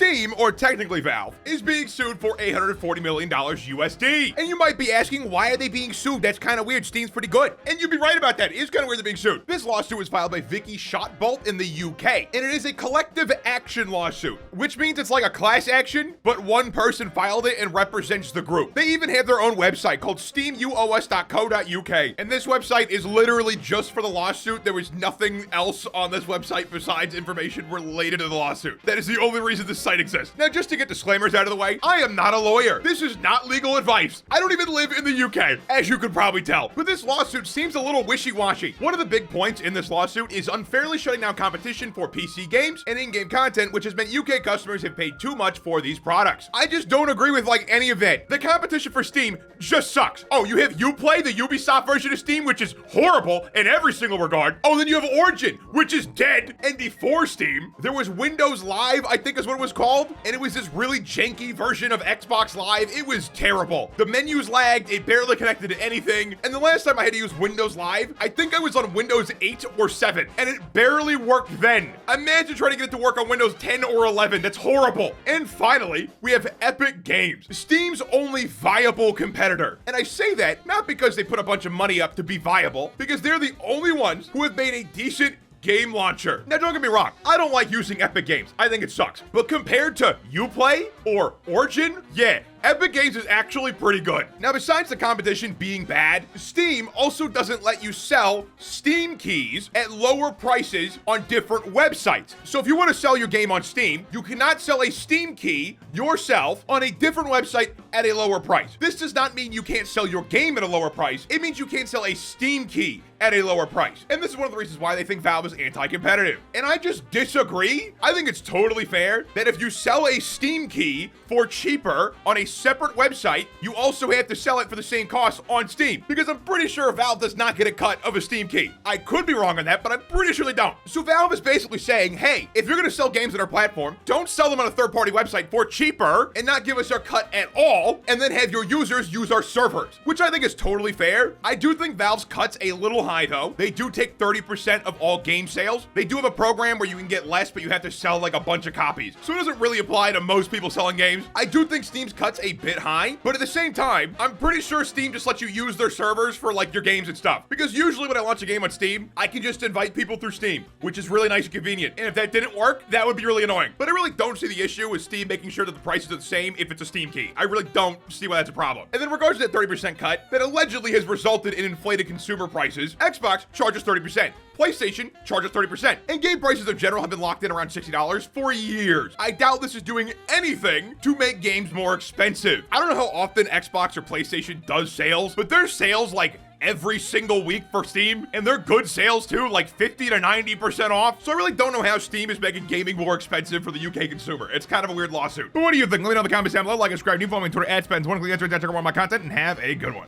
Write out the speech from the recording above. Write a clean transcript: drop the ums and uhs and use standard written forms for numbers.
Steam, or technically Valve, is being sued for $840 million USD. And you might be asking, why are they being sued? That's kind of weird. Steam's pretty good. And you'd be right about that. It is kind of weird they're being sued. This lawsuit was filed by Vicky Shotbolt in the UK, and it is a collective action lawsuit, which means it's like a class action, but one person filed it and represents the group. They even have their own website called steamuos.co.uk, and this website is literally just for the lawsuit. There was nothing else on this website besides information related to the lawsuit. That is the only reason this site exists. Now, just to get disclaimers out of the way, I am not a lawyer. This is not legal advice. I don't even live in the UK, as you could probably tell. But this lawsuit seems a little wishy-washy. One of the big points in this lawsuit is unfairly shutting down competition for PC games and in-game content, which has meant UK customers have paid too much for these products. I just don't agree with like any of it. The competition for Steam just sucks. Oh, you have Uplay, the Ubisoft version of Steam, which is horrible in every single regard. Oh, then you have Origin, which is dead. And before Steam, there was Windows Live, I think is what it was called. And it was this really janky version of Xbox Live. It was terrible. The menus lagged, it barely connected to anything. And the last time I had to use Windows Live, I think I was on Windows 8 or 7, and it barely worked then. Imagine trying to get it to work on Windows 10 or 11. That's horrible. And finally, we have Epic Games, Steam's only viable competitor. And I say that not because they put a bunch of money up to be viable, because they're the only ones who have made a decent game launcher. Now, don't get me wrong, I don't like using Epic Games. I think it sucks. But compared to Uplay or Origin, yeah, Epic Games is actually pretty good. Now, besides the competition being bad, Steam also doesn't let you sell Steam keys at lower prices on different websites. So if you want to sell your game on Steam, you cannot sell a Steam key yourself on a different website at a lower price. This does not mean you can't sell your game at a lower price. It means you can't sell a Steam key at a lower price. And this is one of the reasons why they think Valve is anti-competitive. And I just disagree. I think it's totally fair that if you sell a Steam key for cheaper on a separate website, you also have to sell it for the same cost on Steam, because I'm pretty sure Valve does not get a cut of a Steam key. I could be wrong on that, but I'm pretty sure they don't. So Valve is basically saying, hey, if you're gonna sell games on our platform, don't sell them on a third-party website for cheaper and not give us our cut at all, and then have your users use our servers, which I think is totally fair. I do think Valve's cut's a little high though. They do take 30% of all game sales. They do have a program where you can get less, but you have to sell like a bunch of copies. So it doesn't really apply to most people selling games. I do think Steam's cut's a bit high, but at the same time, I'm pretty sure Steam just lets you use their servers for like your games and stuff. Because usually when I launch a game on Steam, I can just invite people through Steam, which is really nice and convenient. And if that didn't work, that would be really annoying. But I really don't see the issue with Steam making sure that the prices are the same if it's a Steam key. I really don't see why that's a problem. And then in regards to that 30% cut that allegedly has resulted in inflated consumer prices, Xbox charges 30%. PlayStation charges 30%, and game prices in general have been locked in around $60 for years. I doubt this is doing anything to make games more expensive. I don't know how often Xbox or PlayStation does sales, but there's sales like every single week for Steam, and they're good sales too, like 50 to 90% off. So I really don't know how Steam is making gaming more expensive for the UK consumer. It's kind of a weird lawsuit. But what do you think? Let me know in the comments down below. Like and subscribe. New follow me on Twitter @spatnz. One click answer, check out more of my content, and have a good one.